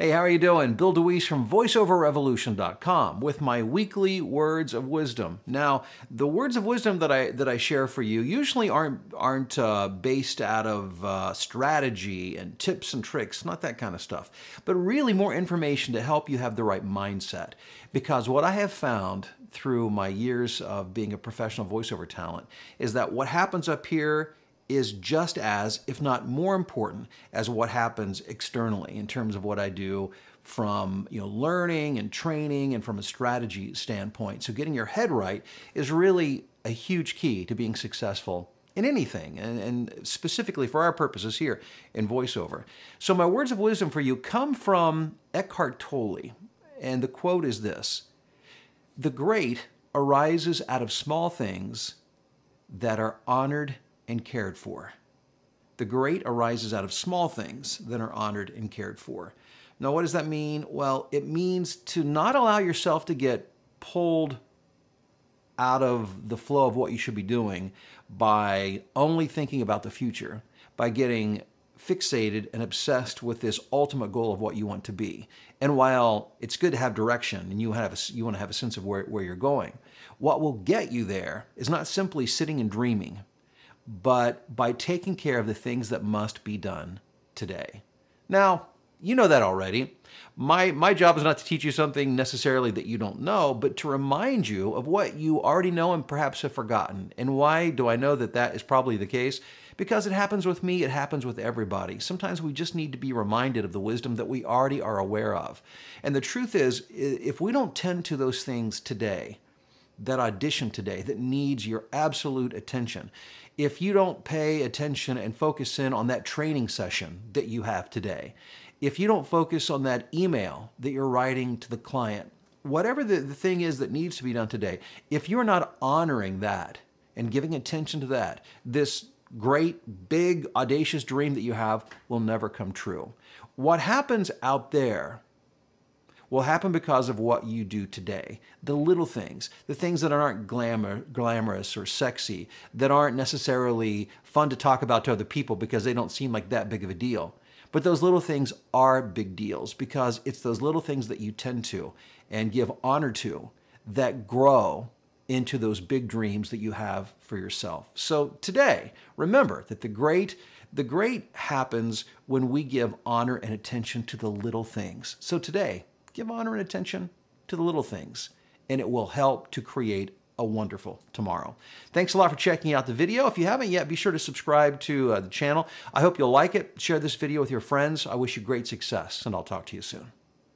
Hey, how are you doing? Bill DeWeese from VoiceOverRevolution.com with my weekly words of wisdom. Now, the words of wisdom that I share for you usually aren't based out of strategy and tips and tricks, not that kind of stuff, but really more information to help you have the right mindset. Because what I have found through my years of being a professional voiceover talent is that what happens up here is just as, if not more important, as what happens externally in terms of what I do from learning and training and from a strategy standpoint. So getting your head right is really a huge key to being successful in anything, and specifically for our purposes here in voiceover. So my words of wisdom for you come from Eckhart Tolle, and the quote is this: "The great arises out of small things that are honored and cared for." The great arises out of small things that are honored and cared for. Now, what does that mean? Well, it means to not allow yourself to get pulled out of the flow of what you should be doing by only thinking about the future, by getting fixated and obsessed with this ultimate goal of what you want to be. And while it's good to have direction and you want to have a sense of where you're going, what will get you there is not simply sitting and dreaming, but by taking care of the things that must be done today. Now, you know that already. My job is not to teach you something necessarily that you don't know, but to remind you of what you already know and perhaps have forgotten. And why do I know that that is probably the case? Because it happens with me, it happens with everybody. Sometimes we just need to be reminded of the wisdom that we already are aware of. And the truth is, if we don't tend to those things today, that audition today that needs your absolute attention, if you don't pay attention and focus in on that training session that you have today, if you don't focus on that email that you're writing to the client, whatever the thing is that needs to be done today, if you're not honoring that and giving attention to that, this great, big, audacious dream that you have will never come true. What happens out there will happen because of what you do today. The little things, the things that aren't glamorous or sexy, that aren't necessarily fun to talk about to other people because they don't seem like that big of a deal. But those little things are big deals because it's those little things that you tend to and give honor to that grow into those big dreams that you have for yourself. So today, remember that the great happens when we give honor and attention to the little things. So today, give honor and attention to the little things, and it will help to create a wonderful tomorrow. Thanks a lot for checking out the video. If you haven't yet, be sure to subscribe to the channel. I hope you'll like it. Share this video with your friends. I wish you great success, and I'll talk to you soon.